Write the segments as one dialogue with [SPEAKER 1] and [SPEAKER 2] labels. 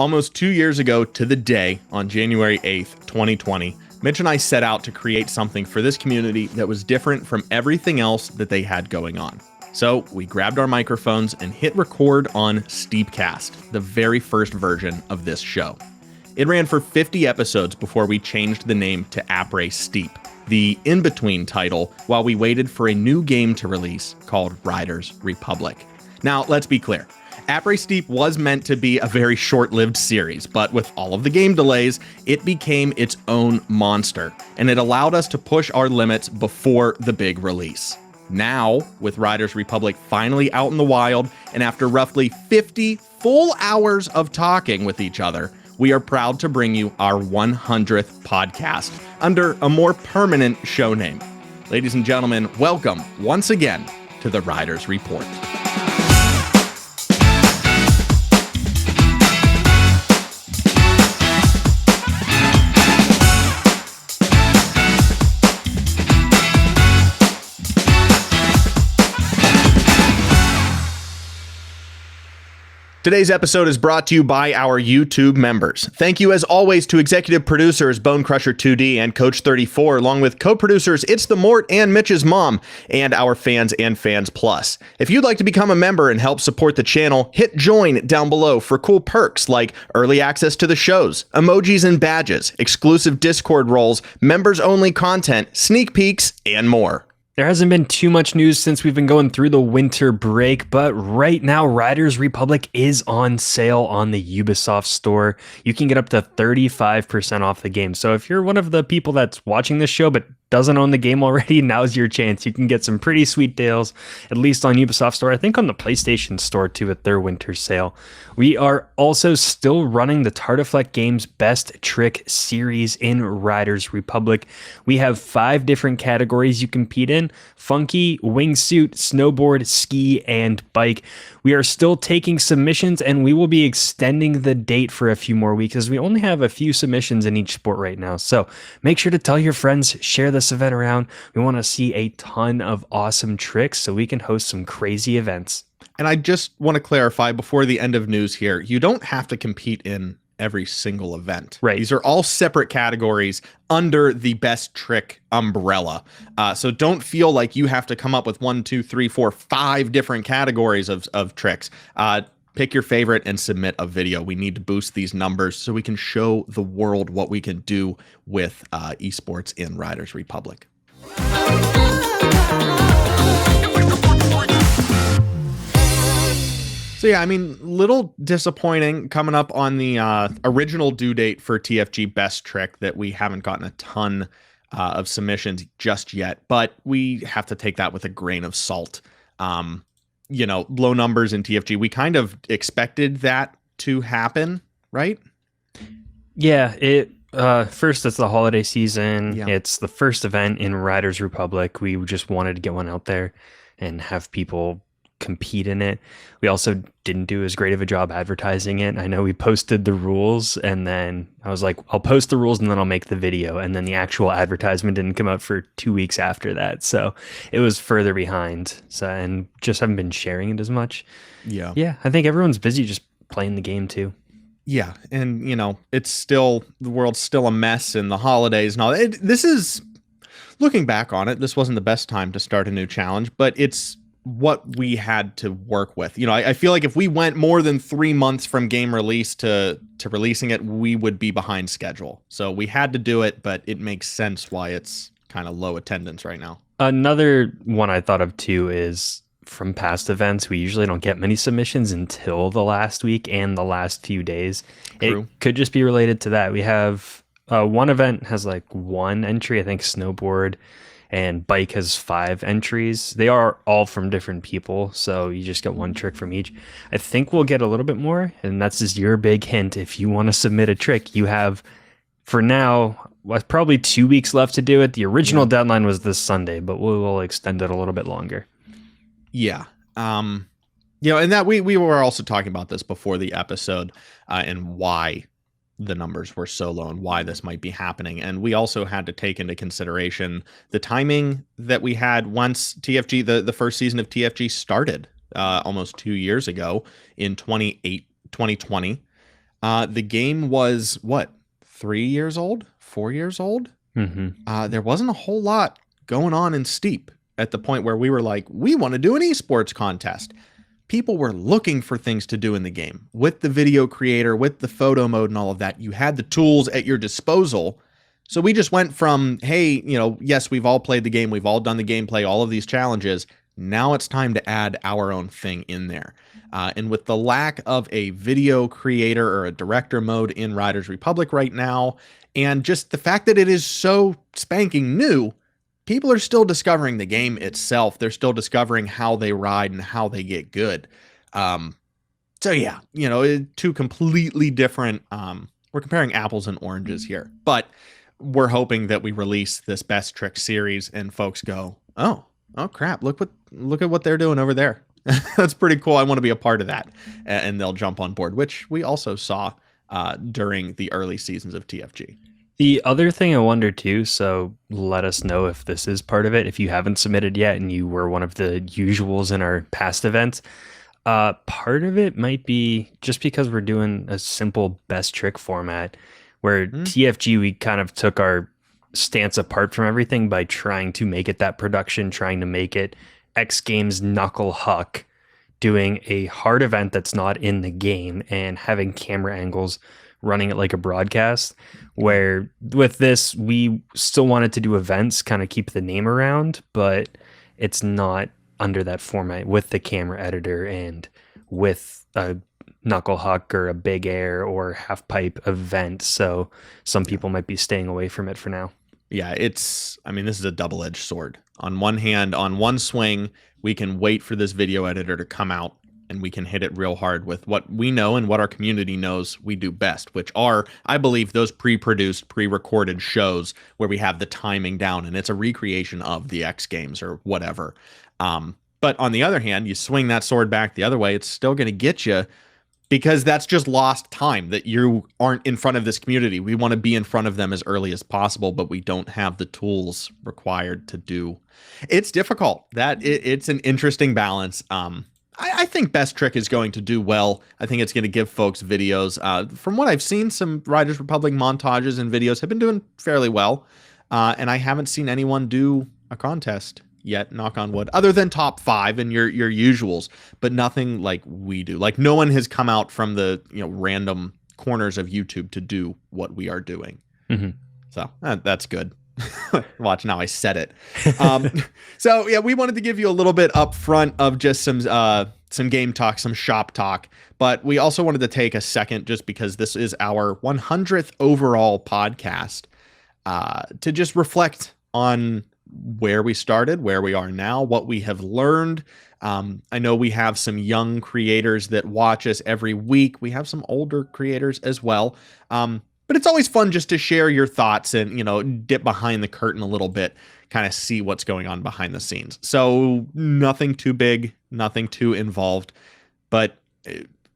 [SPEAKER 1] Almost 2 years ago to the day, on January 8th, 2020, Mitch and I set out to create something for this community that was different from everything else that they had going on. So we grabbed our microphones and hit record on Steepcast, the very first version of this show. It ran for 50 episodes before we changed the name to Après Steep, the in-between title, while we waited for a new game to release called Riders Republic. Now, let's be clear. Après Steep was meant to be a very short-lived series, but with all of the game delays, it became its own monster, and it allowed us to push our limits before the big release. Now, with Riders Republic finally out in the wild, and after roughly 50 full hours of talking with each other, we are proud to bring you our 100th podcast under a more permanent show name. Ladies and gentlemen, welcome once again to the Riders Report. Today's episode is brought to you by our YouTube members. Thank you as always to executive producers Bonecrusher2D and Coach34, along with co-producers It's the Mort and Mitch's mom, and our fans and Fans Plus. If you'd like to become a member and help support the channel, hit join down below for cool perks like early access to the shows, emojis and badges, exclusive Discord roles, members-only content, sneak peeks, and more.
[SPEAKER 2] There hasn't been too much news since we've been going through the winter break, but right now Riders Republic is on sale on the Ubisoft store. You can get up to 35% off the game. So if you're one of the people that's watching this show but doesn't own the game already, now's your chance. You can get some pretty sweet deals, at least on Ubisoft Store. I think on the PlayStation Store too at their winter sale. We are also still running the Tartiflette Games Best Trick series in Riders Republic. We have 5 different categories you compete in: funky, wingsuit, snowboard, ski, and bike. We are still taking submissions, and we will be extending the date for a few more weeks as we only have a few submissions in each sport right now. So make sure to tell your friends, share this event around. We want to see a ton of awesome tricks so we can host some crazy events.
[SPEAKER 1] And I just want to clarify before the end of news here, you don't have to compete in every single event.
[SPEAKER 2] Right.
[SPEAKER 1] These are all separate categories under the best trick umbrella. So don't feel like you have to come up with 1, 2, 3, 4, 5 different categories of tricks. Pick your favorite and submit a video. We need to boost these numbers so we can show the world what we can do with esports in Riders Republic. So yeah, I mean, little disappointing coming up on the original due date for TFG Best Trick that we haven't gotten a ton of submissions just yet, but we have to take that with a grain of salt. Low numbers in TFG. We kind of expected that to happen, right?
[SPEAKER 2] Yeah, first, it's the holiday season.
[SPEAKER 1] Yeah.
[SPEAKER 2] It's the first event in Riders Republic. We just wanted to get one out there and have people compete in it. We also didn't do as great of a job advertising it. I know we posted the rules, and then I was like, I'll post the rules and then I'll make the video. And then the actual advertisement didn't come out for 2 weeks after that. So it was further behind. And just haven't been sharing it as much.
[SPEAKER 1] Yeah.
[SPEAKER 2] Yeah. I think everyone's busy just playing the game too.
[SPEAKER 1] Yeah. And, it's still, the world's still a mess and the holidays and all. This is, looking back on it, this wasn't the best time to start a new challenge, but it's what we had to work with. I feel like if we went more than 3 months from game release to releasing it, we would be behind schedule. So we had to do it, but it makes sense why it's kind of low attendance right now.
[SPEAKER 2] Another one I thought of too is from past events, we usually don't get many submissions until the last week and the last few days.
[SPEAKER 1] True.
[SPEAKER 2] It could just be related to that. We have one event has like 1 entry, I think snowboard, and bike has 5 entries. They are all from different people, so you just get 1 trick from each. I think we'll get a little bit more, and that's just your big hint. If you want to submit a trick, you have, for now, probably 2 weeks left to do it. The original deadline was this Sunday, but we will extend it a little bit longer.
[SPEAKER 1] Yeah. And that we were also talking about this before the episode and why the numbers were so low and why this might be happening. And we also had to take into consideration the timing that we had once TFG, the first season of TFG started almost 2 years ago in 2020. The game was what, 3 years old, 4 years old? There wasn't a whole lot going on in Steep at the point where we were like, we want to do an esports contest. People were looking for things to do in the game. With the video creator, with the photo mode and all of that, you had the tools at your disposal. So we just went from, hey, yes, we've all played the game, we've all done the gameplay, all of these challenges. Now it's time to add our own thing in there. And with the lack of a video creator or a director mode in Riders Republic right now, and just the fact that it is so spanking new, people are still discovering the game itself. They're still discovering how they ride and how they get good. So yeah, two completely different, we're comparing apples and oranges here, but we're hoping that we release this Best Trick series and folks go, oh crap, look at what they're doing over there. That's pretty cool. I want to be a part of that. And they'll jump on board, which we also saw during the early seasons of TFG.
[SPEAKER 2] The other thing I wonder too, so let us know if this is part of it, if you haven't submitted yet and you were one of the usuals in our past events. Part of it might be just because we're doing a simple Best Trick format where TFG, we kind of took our stance apart from everything by trying to make it that production, trying to make it X Games Knuckle Huck, doing a hard event that's not in the game and having camera angles running it like a broadcast, where with this, we still wanted to do events, kind of keep the name around, but it's not under that format with the camera editor and with a Knuckle Huck or a Big Air or Half Pipe event. So some people might be staying away from it for now.
[SPEAKER 1] Yeah, this is a double-edged sword. On one hand, on one swing, we can wait for this video editor to come out and we can hit it real hard with what we know and what our community knows we do best, which are, I believe, those pre-produced, pre-recorded shows where we have the timing down and it's a recreation of the X Games or whatever. But on the other hand, you swing that sword back the other way, it's still going to get you, because that's just lost time that you aren't in front of this community. We want to be in front of them as early as possible, but we don't have the tools required to do. It's difficult. It's an interesting balance. I think Best Trick is going to do well. I think it's going to give folks videos. From what I've seen, some Riders Republic montages and videos have been doing fairly well. And I haven't seen anyone do a contest yet, knock on wood, other than top 5 and your usuals, but nothing like we do. Like no one has come out from the random corners of YouTube to do what we are doing. So that's good. Watch, now I said it. So yeah, we wanted to give you a little bit up front of just some game talk, some shop talk, but we also wanted to take a second, just because this is our 100th overall podcast, to just reflect on where we started, where we are now, what we have learned. I know we have some young creators that watch us every week. We have some older creators as well. But it's always fun just to share your thoughts and, dip behind the curtain a little bit, kind of see what's going on behind the scenes. So nothing too big, nothing too involved. But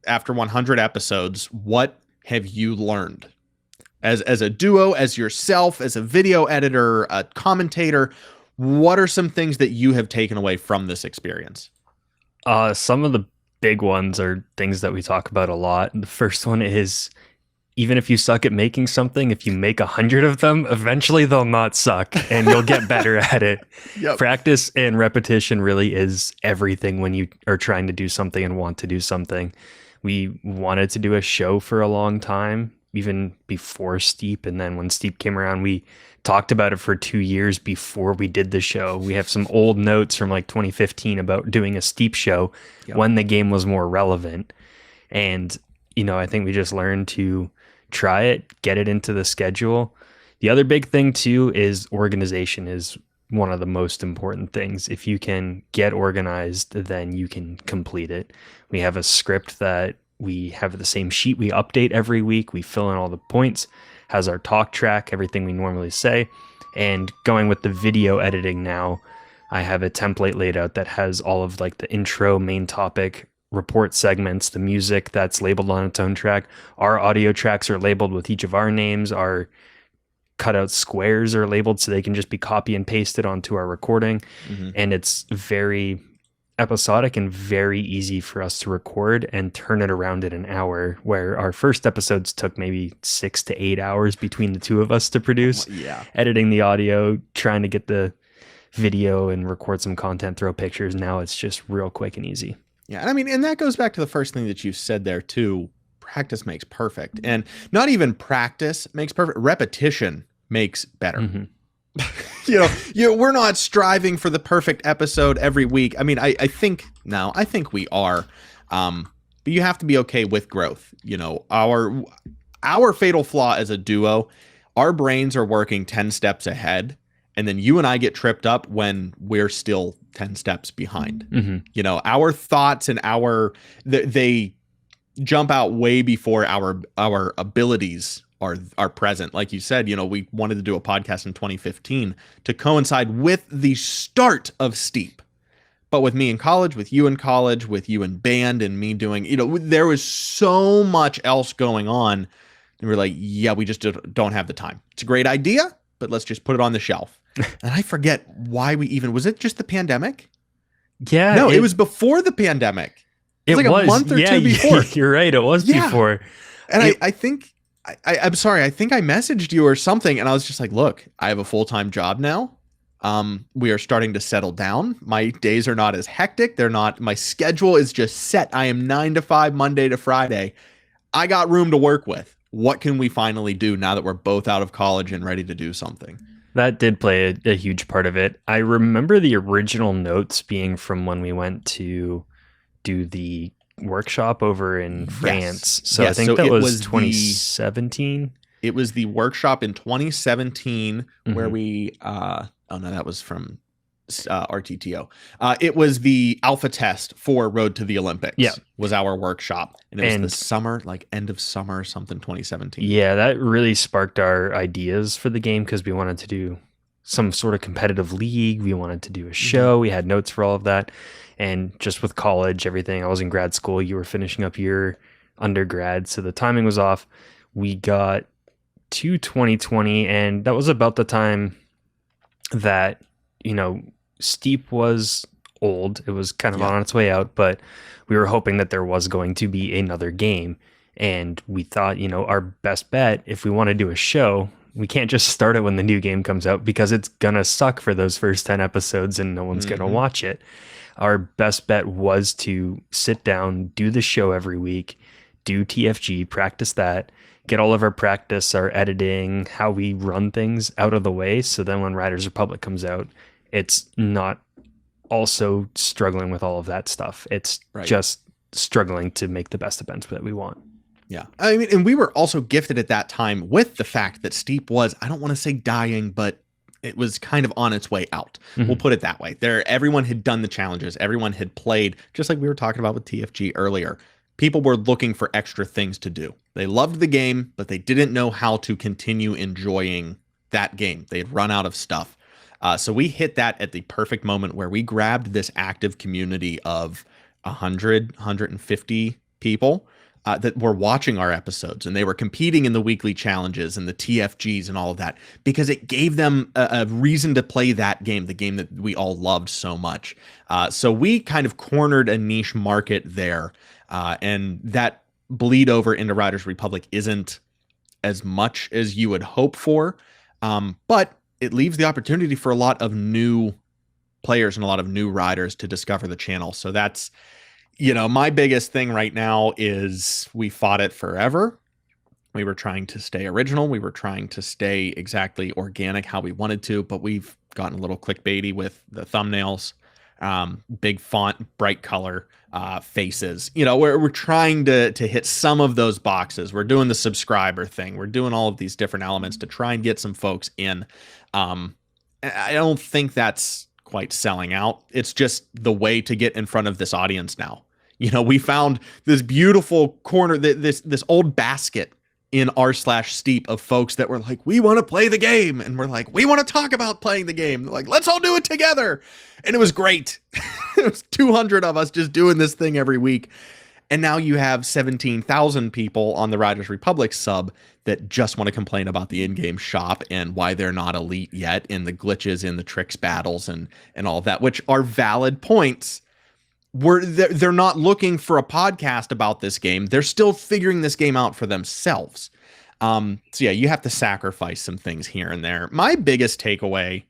[SPEAKER 1] after 100 episodes, what have you learned? As a duo, as yourself, as a video editor, a commentator, what are some things that you have taken away from this experience?
[SPEAKER 2] Some of the big ones are things that we talk about a lot. The first one is, even if you suck at making something, if you make 100 of them, eventually they'll not suck and you'll get better at it. Yep. Practice and repetition really is everything when you are trying to do something and want to do something. We wanted to do a show for a long time, even before Steep. And then when Steep came around, we talked about it for 2 years before we did the show. We have some old notes from like 2015 about doing a Steep show when the game was more relevant. And, I think we just learned to try it, get it into the schedule. The other big thing too is organization is one of the most important things. If you can get organized, then you can complete it. We have a script that we have the same sheet we update every week. We fill in all the points, has our talk track, everything we normally say. And going with the video editing now, I have a template laid out that has all of like the intro, main topic, report segments, the music that's labeled on its own track. Our audio tracks are labeled with each of our names. Our cutout squares are labeled so they can just be copy and pasted onto our recording. And it's very episodic and very easy for us to record and turn it around in an hour, where our first episodes took maybe 6 to 8 hours between the two of us to produce.
[SPEAKER 1] Yeah.
[SPEAKER 2] Editing the audio, trying to get the video and record some content, throw pictures. Now it's just real quick and easy.
[SPEAKER 1] Yeah. I mean, and that goes back to the first thing that you said there too. Practice makes perfect. And not even practice makes perfect. Repetition makes better.
[SPEAKER 2] Mm-hmm.
[SPEAKER 1] We're not striving for the perfect episode every week. I mean, I think we are. But you have to be okay with growth. Our fatal flaw as a duo, our brains are working 10 steps ahead. And then you and I get tripped up when we're still 10 steps behind.
[SPEAKER 2] Mm-hmm.
[SPEAKER 1] Our thoughts and they jump out way before our abilities are present. Like you said, we wanted to do a podcast in 2015 to coincide with the start of Steep. But with me in college, with you in college, with you in band, and me doing, there was so much else going on. And we're like, yeah, we just don't have the time. It's a great idea, but let's just put it on the shelf. And I forget why was it just the pandemic?
[SPEAKER 2] Yeah.
[SPEAKER 1] No, it was before the pandemic. It was like a month or two before.
[SPEAKER 2] You're right. It was before.
[SPEAKER 1] And I think, I'm sorry, I think I messaged you or something, and I was just like, look, I have a full-time job now. We are starting to settle down. My days are not as hectic. My schedule is just set. I am 9 to 5, Monday to Friday. I got room to work with. What can we finally do now that we're both out of college and ready to do something?
[SPEAKER 2] That did play a huge part of it. I remember the original notes being from when we went to do the workshop over in France. So I think that was 2017.
[SPEAKER 1] It was the workshop in 2017 where we, that was from RTTO. It was the alpha test for Road to the Olympics.
[SPEAKER 2] Yeah.
[SPEAKER 1] Was our workshop. And it was the summer, like end of summer or something, 2017.
[SPEAKER 2] Yeah, that really sparked our ideas for the game because we wanted to do some sort of competitive league. We wanted to do a show. We had notes for all of that. And just with college, everything, I was in grad school. You were finishing up your undergrad. So the timing was off. We got to 2020, and that was about the time that, Steep was old. It was kind of on its way out, but we were hoping that there was going to be another game. And we thought, our best bet, if we want to do a show, we can't just start it when the new game comes out because it's going to suck for those first 10 episodes and no one's going to watch it. Our best bet was to sit down, do the show every week, do TFG, practice that, get all of our practice, our editing, how we run things out of the way. So then when Riders Republic comes out, it's not also struggling with all of that stuff. It's just struggling to make the best events that we want.
[SPEAKER 1] Yeah. I mean, and we were also gifted at that time with the fact that Steep was, I don't want to say dying, but it was kind of on its way out. We'll put it that way. Everyone had done the challenges. Everyone had played, just like we were talking about with TFG earlier. People were looking for extra things to do. They loved the game, but they didn't know how to continue enjoying that game. They had run out of stuff. So we hit that at the perfect moment where we grabbed this active community of 100, 150 people that were watching our episodes, and they were competing in the weekly challenges and the TFGs and all of that because it gave them a reason to play that game, the game that we all loved so much. So we kind of cornered a niche market there, and that bleed over into Riders Republic isn't as much as you would hope for, but it leaves the opportunity for a lot of new players and a lot of new riders to discover the channel. So that's, my biggest thing right now is we fought it forever. We were trying to stay original. We were trying to stay exactly organic how we wanted to, but we've gotten a little clickbaity with the thumbnails, big font, bright color, faces. We're trying to hit some of those boxes. We're doing the subscriber thing. We're doing all of these different elements to try and get some folks in. I don't think that's quite selling out. It's just the way to get in front of this audience now. We found this beautiful corner, this old basket in r/steep of folks that were like, we want to play the game. And we're like, we want to talk about playing the game. They're like, let's all do it together. And it was great. It was 200 of us just doing this thing every week. And now you have 17,000 people on the Riders Republic sub that just want to complain about the in-game shop and why they're not elite yet, and the glitches in the tricks battles and all of that, which are valid points. they're not looking for a podcast about this game. They're still figuring this game out for themselves. So yeah, you have to sacrifice some things here and there. My biggest takeaway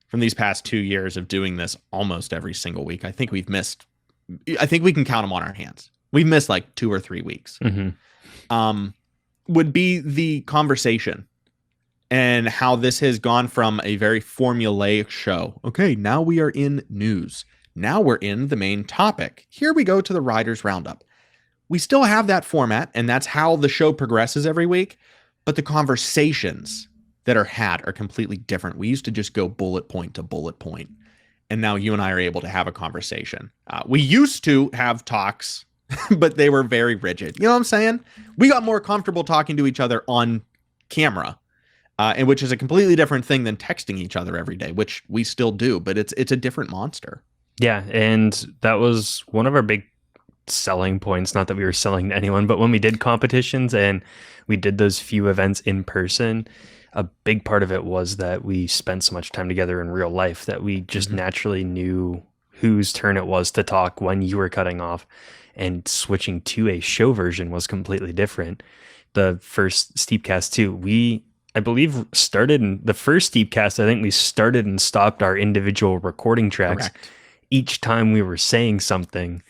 [SPEAKER 1] from these past 2 years of doing this almost every single week, I think we can count them on our hands. We've missed like 2 or 3 weeks. Would be the conversation and how this has gone from a very formulaic show. Okay, now we are in news. Now we're in the main topic. Here we go to the Riders Roundup. We still have that format, and that's how the show progresses every week, but the conversations that are had are completely different. We used to just go bullet point to bullet point, and now you and I are able to have a conversation. We used to have talks, but they were very rigid. You know what I'm saying? We got more comfortable talking to each other on camera, and which is a completely different thing than texting each other every day, which we still do, but it's a different monster.
[SPEAKER 2] Yeah, and that was one of our big selling points. Not that we were selling to anyone, but when we did competitions and we did those few events in person, a big part of it was that we spent so much time together in real life that we just naturally knew whose turn it was to talk when you were cutting off, and switching to a show version was completely different. The first Steepcast too, I believe started in the first Steepcast. I think we started and stopped our individual recording tracks.
[SPEAKER 1] Correct.
[SPEAKER 2] Each time we were saying something.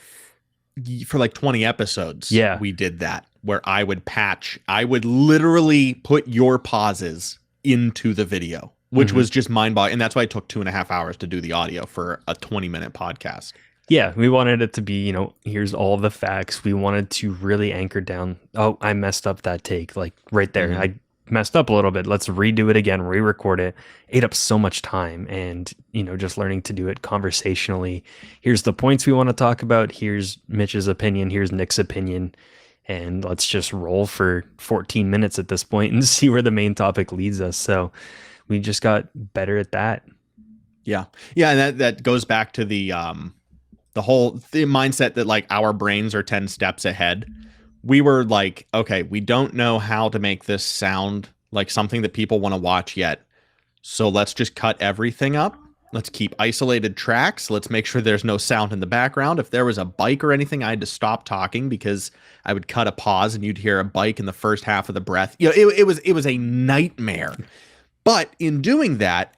[SPEAKER 1] For like 20 episodes,
[SPEAKER 2] yeah,
[SPEAKER 1] we did that, where I would literally put your pauses into the video, which was just mind-boggling. And that's why it took 2.5 hours to do the audio for a 20-minute podcast.
[SPEAKER 2] Yeah, we wanted it to be, here's all the facts. We wanted to really anchor down, oh, I messed up that take, like right there. I messed up a little bit. Let's redo it again, re-record it. Ate up so much time, and just learning to do it conversationally. Here's the points we want to talk about. Here's Mitch's opinion. Here's Nick's opinion, and let's just roll for 14 minutes at this point and see where the main topic leads us. So we just got better at that.
[SPEAKER 1] Yeah, and that goes back to the mindset that like our brains are 10 steps ahead. We were like, okay, we don't know how to make this sound like something that people want to watch yet. So let's just cut everything up. Let's keep isolated tracks. Let's make sure there's no sound in the background. If there was a bike or anything, I had to stop talking because I would cut a pause and you'd hear a bike in the first half of the breath. It was a nightmare. But in doing that,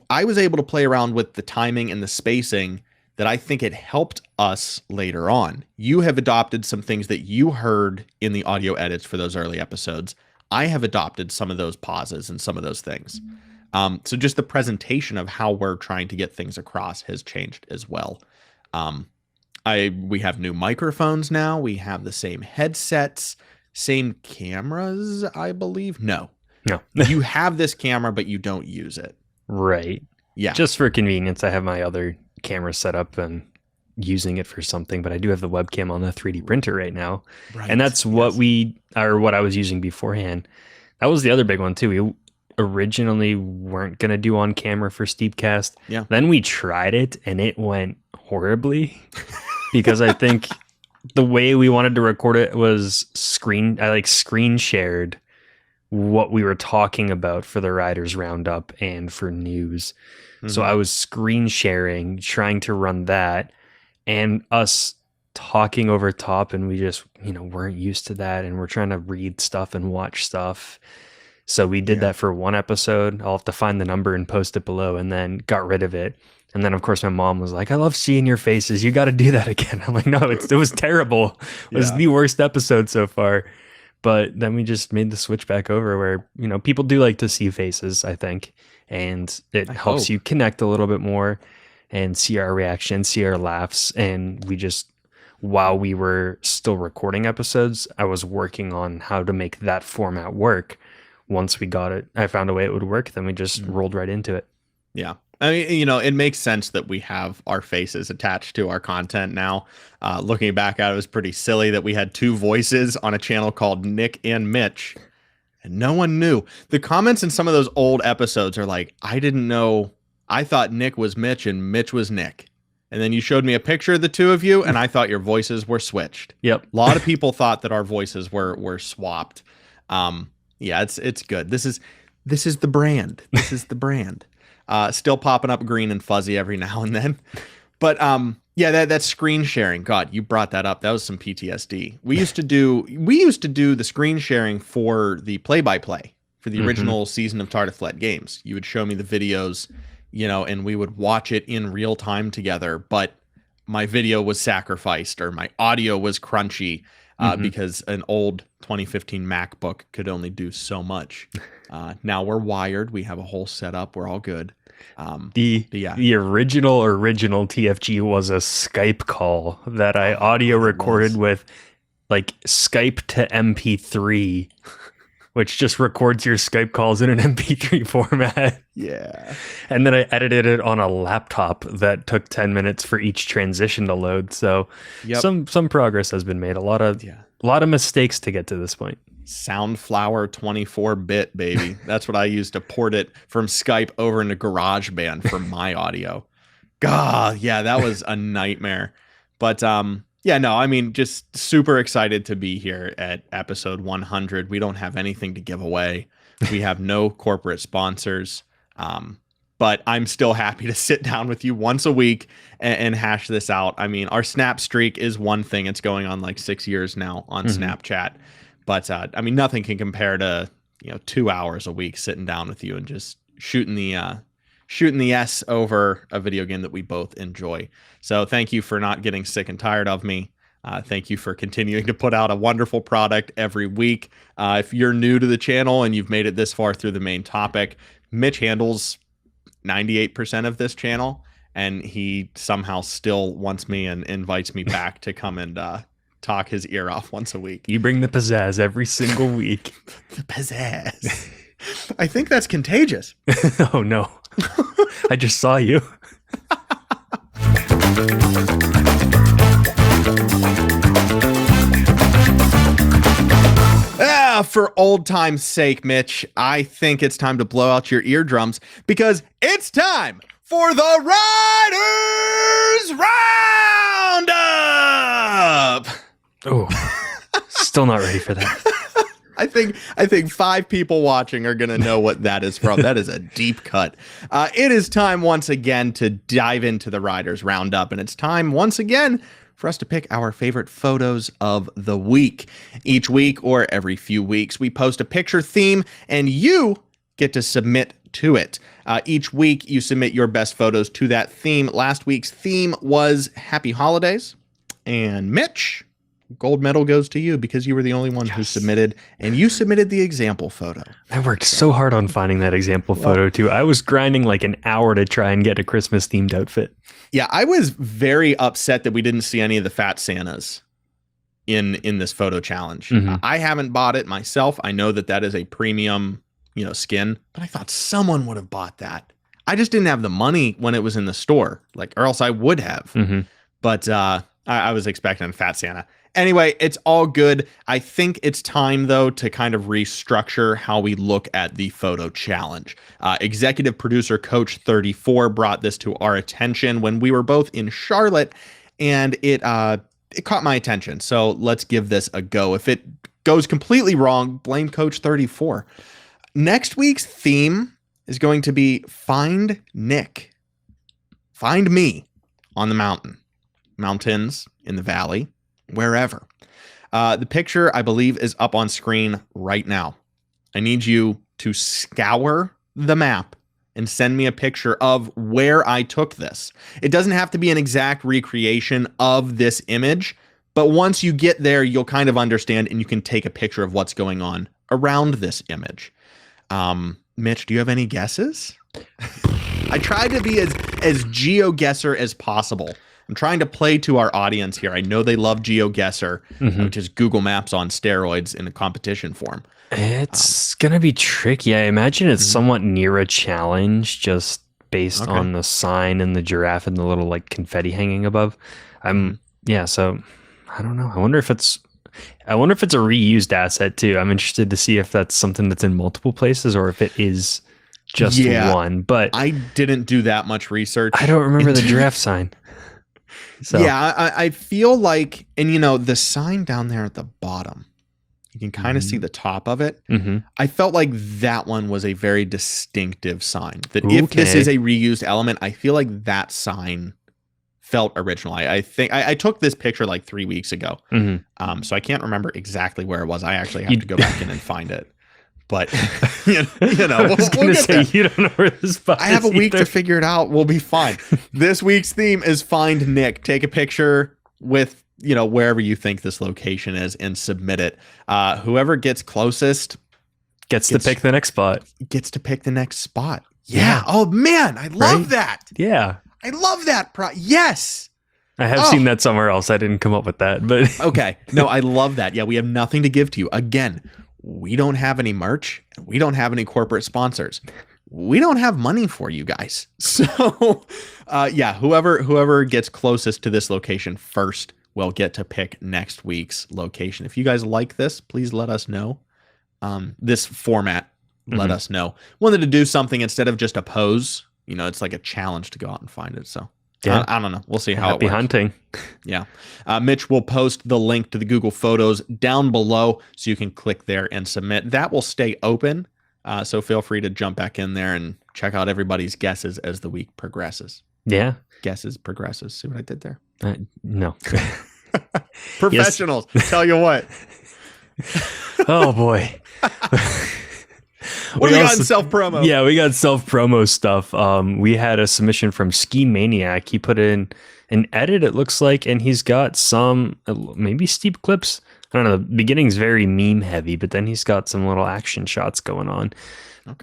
[SPEAKER 1] I was able to play around with the timing and the spacing that I think it helped us later on. You have adopted some things that you heard in the audio edits for those early episodes. I have adopted some of those pauses and some of those things. So just the presentation of how we're trying to get things across has changed as well. We have new microphones now. We have the same headsets, same cameras, I believe. No. You have this camera, but you don't use it.
[SPEAKER 2] Right.
[SPEAKER 1] Yeah.
[SPEAKER 2] Just for convenience, I have my other camera set up and using it for something, but I do have the webcam on the 3D printer right now. Right. And that's what what I was using beforehand. That was the other big one too. We originally weren't going to do on camera for Steepcast. Yeah. Then we tried it and it went horribly because I think the way we wanted to record it was screen shared what we were talking about for the Riders Roundup and for news. So I was screen sharing, trying to run that, and us talking over top, and we just, weren't used to that, and we're trying to read stuff and watch stuff. So we did that for one episode. I'll have to find the number and post it below, and then got rid of it. And then, of course, my mom was like, I love seeing your faces. You got to do that again. I'm like, no, it was terrible. It was the worst episode so far. But then we just made the switch back over where, people do like to see faces, I think. And it helps you connect a little bit more and see our reaction, see our laughs. And we just, while we were still recording episodes, I was working on how to make that format work. Once we got it, I found a way it would work. Then we just rolled right into it. Yeah.
[SPEAKER 1] I mean, it makes sense that we have our faces attached to our content now. Looking back at it, was pretty silly that we had two voices on a channel called Nick and Mitch, and no one knew. The comments in some of those old episodes are like, I didn't know. I thought Nick was Mitch and Mitch was Nick. And then you showed me a picture of the two of you, and I thought your voices were switched.
[SPEAKER 2] Yep.
[SPEAKER 1] A lot of people thought that our voices were swapped. Yeah, it's good. This is the brand. This is the brand. Still popping up green and fuzzy every now and then. But Yeah, that screen sharing. God, you brought that up. That was some PTSD. We used to do the screen sharing for the play-by-play for the original season of Tartiflette Games. You would show me the videos, and we would watch it in real time together, but my video was sacrificed or my audio was crunchy because an old 2015 MacBook could only do so much. Now we're wired. We have a whole setup. We're all good.
[SPEAKER 2] The original TFG was a Skype call that I audio recorded with like Skype to MP3, which just records your Skype calls in an MP3 format.
[SPEAKER 1] Yeah.
[SPEAKER 2] And then I edited it on a laptop that took 10 minutes for each transition to load. So some progress has been made. A lot of mistakes to get to this point.
[SPEAKER 1] Soundflower 24-bit, baby. That's what I used to port it from Skype over into GarageBand for my audio. God, yeah, that was a nightmare. But just super excited to be here at episode 100. We don't have anything to give away. We have no corporate sponsors. But I'm still happy to sit down with you once a week and hash this out. I mean, our Snap streak is one thing. It's going on like 6 years now on Snapchat. But nothing can compare to 2 hours a week sitting down with you and just shooting the S over a video game that we both enjoy. So thank you for not getting sick and tired of me. Thank you for continuing to put out a wonderful product every week. If you're new to the channel and you've made it this far through the main topic, Mitch handles 98% of this channel, and he somehow still wants me and invites me back to come and talk his ear off once a week.
[SPEAKER 2] You bring the pizzazz every single week.
[SPEAKER 1] The pizzazz. I think that's contagious.
[SPEAKER 2] Oh no. I just saw you.
[SPEAKER 1] For old time's sake, Mitch, I think it's time to blow out your eardrums because it's time for the Riders Roundup.
[SPEAKER 2] Oh, still not ready for that.
[SPEAKER 1] I think 5 people watching are going to know what that is from. That is a deep cut. It is time once again to dive into the Riders Roundup, and it's time once again for us to pick our favorite photos of the week. Each week or every few weeks, we post a picture theme, and you get to submit to it. Each week, you submit your best photos to that theme. Last week's theme was Happy Holidays, and Mitch, gold medal goes to you because you were the only one who submitted, and you submitted the example photo.
[SPEAKER 2] I worked so hard on finding that example photo too. I was grinding like an hour to try and get a Christmas themed outfit.
[SPEAKER 1] Yeah, I was very upset that we didn't see any of the fat Santas in this photo challenge. I haven't bought it myself. I know that is a premium, skin, but I thought someone would have bought that. I just didn't have the money when it was in the store, or else I would have. But I was expecting Fat Santa. Anyway, it's all good. I think it's time, though, to kind of restructure how we look at the photo challenge. Executive producer Coach 34 brought this to our attention when we were both in Charlotte, and it caught my attention. So let's give this a go. If it goes completely wrong, blame Coach 34. Next week's theme is going to be Find Nick. Find me on the mountains, in the valley, wherever. The picture, I believe, is up on screen right now. I need you to scour the map and send me a picture of where I took this. It doesn't have to be an exact recreation of this image, but once you get there, you'll kind of understand and you can take a picture of what's going on around this image. Mitch, do you have any guesses? I tried to be as geo-guesser as possible. I'm trying to play to our audience here. I know they love GeoGuessr, which is Google Maps on steroids in a competition form.
[SPEAKER 2] It's going to be tricky. I imagine it's somewhat near a challenge just based on the sign and the giraffe and the little like confetti hanging above. So I don't know. I wonder if it's a reused asset too. I'm interested to see if that's something that's in multiple places or if it is just one. But
[SPEAKER 1] I didn't do that much research.
[SPEAKER 2] I don't remember the giraffe sign. So.
[SPEAKER 1] Yeah, I feel like, and the sign down there at the bottom, you can kind of see the top of it. I felt like that one was a very distinctive sign. That if this is a reused element, I feel like that sign felt original. I think I took this picture like 3 weeks ago.
[SPEAKER 2] Mm-hmm.
[SPEAKER 1] So I can't remember exactly where it was. I actually have to go back in and find it. But you know,
[SPEAKER 2] I was going to say, you don't know where this spot
[SPEAKER 1] I have a
[SPEAKER 2] is
[SPEAKER 1] week
[SPEAKER 2] either.
[SPEAKER 1] to figure it out. We'll be fine. This week's theme is Find Nick. Take a picture with, you know, wherever you think this location is and submit it. Whoever gets closest
[SPEAKER 2] gets to pick the next spot.
[SPEAKER 1] Gets to pick the next spot. Yeah. Oh man, I love that.
[SPEAKER 2] Yeah.
[SPEAKER 1] I love that. Yes.
[SPEAKER 2] I have seen that somewhere else. I didn't come up with that, but
[SPEAKER 1] okay. No, I love that. Yeah, we have nothing to give to you. Again, we don't have any merch. We don't have any corporate sponsors. We don't have money for you guys. So, yeah, whoever gets closest to this location first will get to pick next week's location. If you guys like this, please let us know. This format, let us know. Wanted to do something instead of just a pose. You know, it's like a challenge to go out and find it. So, yeah. I don't know. We'll see how it works.
[SPEAKER 2] Happy hunting.
[SPEAKER 1] Yeah. Mitch will post the link to the Google Photos down below so you can click there and submit. That will stay open. So feel free to jump back in there and check out everybody's guesses as the week progresses.
[SPEAKER 2] Yeah.
[SPEAKER 1] Guesses progresses. See what I did there?
[SPEAKER 2] No.
[SPEAKER 1] Professionals. Tell you what.
[SPEAKER 2] Oh, boy.
[SPEAKER 1] What do we got in self-promo?
[SPEAKER 2] Yeah, we got self-promo stuff. We had a submission from Ski Maniac. He put in an edit, it looks like, and he's got some maybe steep clips. I don't know. The beginning's very meme heavy, but then he's got some little action shots going on,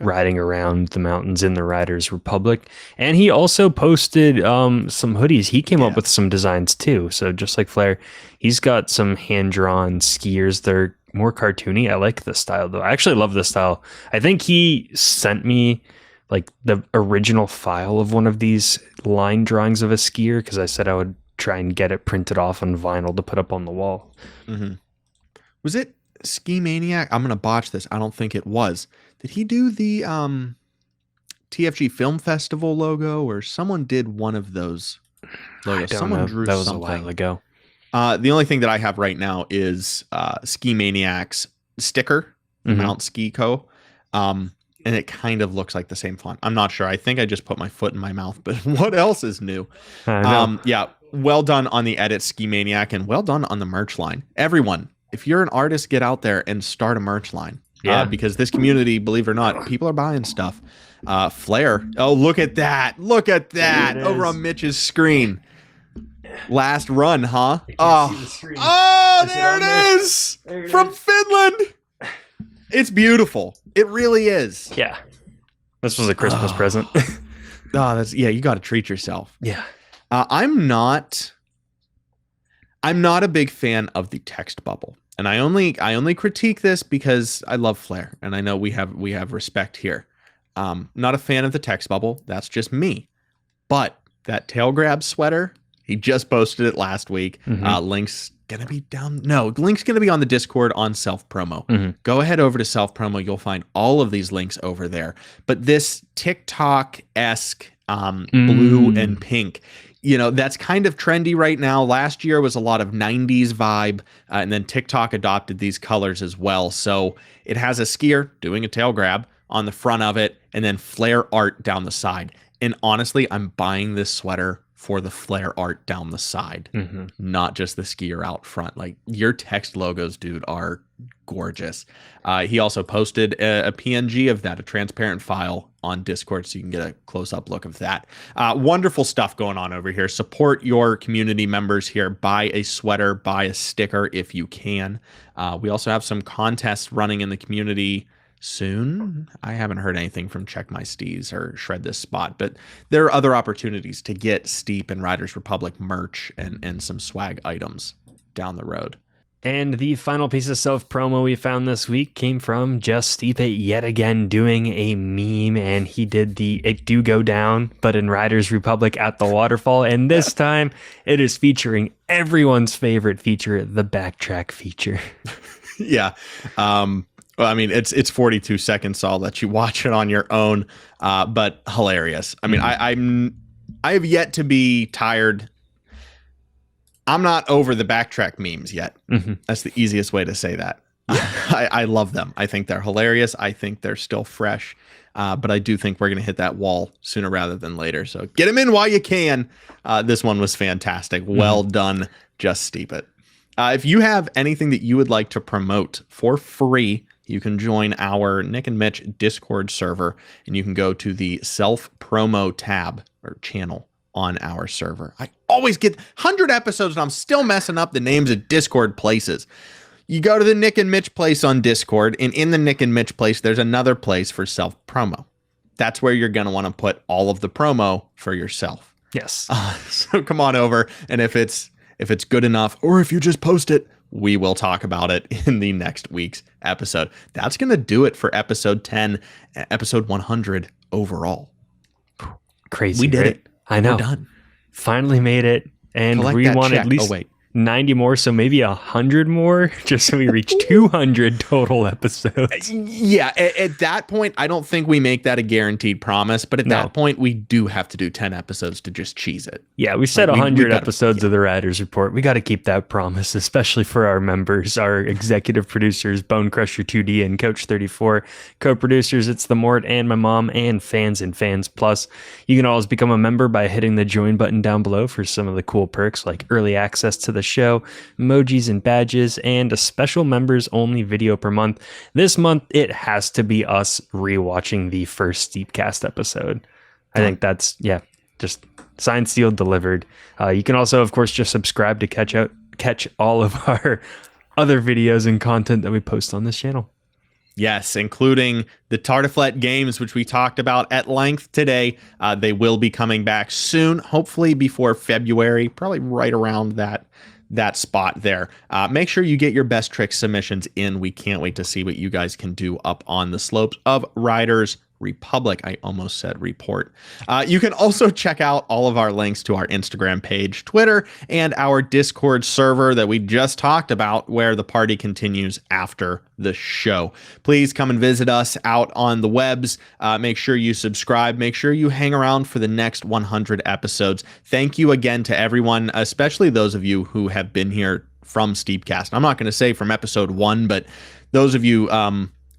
[SPEAKER 2] riding around the mountains in the Riders Republic. And he also posted some hoodies. He came up with some designs too. So just like Flair, he's got some hand-drawn skiers. They're more cartoony. I like the style though. I actually love the style. I think he sent me like the original file of one of these line drawings of a skier because I said I would try and get it printed off on vinyl to put up on the wall.
[SPEAKER 1] Mm-hmm. Was it Ski Maniac? I'm going to botch this. I don't think it was. Did he do the TFG Film Festival logo, or someone did one of those logos? Someone drew
[SPEAKER 2] that was
[SPEAKER 1] something.
[SPEAKER 2] a while ago.
[SPEAKER 1] The only thing that I have right now is Ski Maniac's sticker, Mount Ski Co. And it kind of looks like the same font. I'm not sure. I think I just put my foot in my mouth, but what else is new? Yeah, well done on the edit, Ski Maniac, and well done on the merch line. Everyone, if you're an artist, get out there and start a merch line. Yeah, because this community, believe it or not, people are buying stuff. Flair. Oh, look at that. Look at that over on Mitch's screen. Last run, huh? Oh, there it is. From Finland. It's beautiful. It really is.
[SPEAKER 2] Yeah. This was a Christmas present.
[SPEAKER 1] You got to treat yourself.
[SPEAKER 2] Yeah.
[SPEAKER 1] I'm not a big fan of the text bubble. And I only critique this because I love Flair and I know we have respect here. Not a fan of the text bubble. That's just me. But that tail grab sweater, he just posted it last week. Link's gonna be down. No, link's gonna be on the Discord on self promo. Go ahead over to self promo. You'll find all of these links over there. But this TikTok-esque blue and pink, you know, that's kind of trendy right now. Last year was a lot of 90s vibe, and then TikTok adopted these colors as well. So it has a skier doing a tail grab on the front of it, and then Flair art down the side. And honestly, I'm buying this sweater for the Flair art down the side, not just the skier out front. Like, your text logos, dude, are gorgeous. He also posted a PNG of that, a transparent file on Discord, so you can get a close-up look of that. Wonderful stuff going on over here. Support your community members here. Buy a sweater, buy a sticker if you can. We also have some contests running in the community soon. I haven't heard anything from Check My Steez or Shred This Spot, but there are other opportunities to get Steep and Riders Republic merch and some swag items down the road.
[SPEAKER 2] And the final piece of self-promo we found this week came from Just Stipe yet again doing a meme, and he did the It Do Go Down, but in Riders Republic at the waterfall, and this time it is featuring everyone's favorite feature, the backtrack feature.
[SPEAKER 1] Yeah. Well, I mean, it's 42 seconds, so I'll let you watch it on your own, but hilarious. I mean, I have yet to be tired. I'm not over the backtrack memes yet. That's the easiest way to say that. I love them. I think they're hilarious. I think they're still fresh. But I do think we're going to hit that wall sooner rather than later. So get them in while you can. This one was fantastic. Well done. Just steep it. If you have anything that you would like to promote for free, you can join our Nick and Mitch Discord server, and you can go to the self-promo tab or channel on our server. I always get 100 episodes, and I'm still messing up the names of Discord places. You go to the Nick and Mitch place on Discord, and in the Nick and Mitch place, there's another place for self-promo. That's where you're going to want to put all of the promo for yourself.
[SPEAKER 2] Yes.
[SPEAKER 1] So come on over, and if it's good enough, or if you just post it, we will talk about it in the next week's episode. That's going to do it for episode 10, episode 100 overall.
[SPEAKER 2] Crazy.
[SPEAKER 1] We did
[SPEAKER 2] right?
[SPEAKER 1] it.
[SPEAKER 2] I know.
[SPEAKER 1] We're done.
[SPEAKER 2] Finally made it. And
[SPEAKER 1] Collect
[SPEAKER 2] we
[SPEAKER 1] that
[SPEAKER 2] want
[SPEAKER 1] check.
[SPEAKER 2] at least
[SPEAKER 1] Oh, wait.
[SPEAKER 2] 90 more, so maybe 100 more, just so we reach 200 total episodes.
[SPEAKER 1] Yeah, at that point, I don't think we make that a guaranteed promise, but at that point, we do have to do 10 episodes to just cheese it.
[SPEAKER 2] Yeah, we said
[SPEAKER 1] Like,
[SPEAKER 2] 100
[SPEAKER 1] we gotta,
[SPEAKER 2] episodes of the Riders Report. We got to keep that promise, especially for our members, our executive producers, Bone Crusher 2D and Coach 34, co-producers, it's the Mort and my mom, and Fans and Fans Plus. You can always become a member by hitting the join button down below for some of the cool perks like early access to the show, emojis and badges, and a special members only video per month. This month, it has to be us rewatching the first Steepcast episode. I think that's, just signed, sealed, delivered. You can also, of course, just subscribe to catch all of our other videos and content that we post on this channel.
[SPEAKER 1] Yes, including the Tartiflette Games, which we talked about at length today. They will be coming back soon, hopefully before February, probably right around that spot there. Make sure you get your best trick submissions in. We can't wait to see what you guys can do up on the slopes of Riders Republic. I almost said report. You can also check out all of our links to our Instagram page, Twitter, and our Discord server that we just talked about, where the party continues after the show. Please come and visit us out on the webs. Make sure you subscribe. Make sure you hang around for the next 100 episodes. Thank you again to everyone, especially those of you who have been here from Steepcast. I'm not going to say from episode 1, but those of you,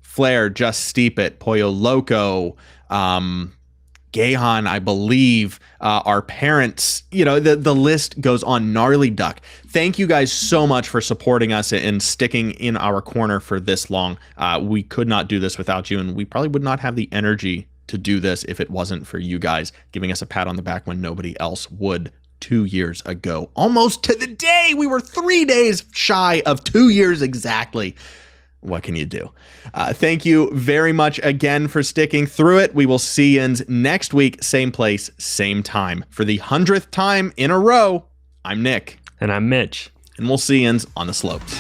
[SPEAKER 1] Flair, Just Steep It, Pollo Loco, Gahan, I believe, our parents, the list goes on. Gnarly Duck. Thank you guys so much for supporting us and sticking in our corner for this long. We could not do this without you, and we probably would not have the energy to do this if it wasn't for you guys giving us a pat on the back when nobody else would 2 years ago. Almost to the day. We were 3 days shy of 2 years exactly. What can you do? Thank you very much again for sticking through it. We will see you next week, same place, same time. For the 100th time in a row, I'm Nick.
[SPEAKER 2] And I'm Mitch.
[SPEAKER 1] And we'll see you on the slopes.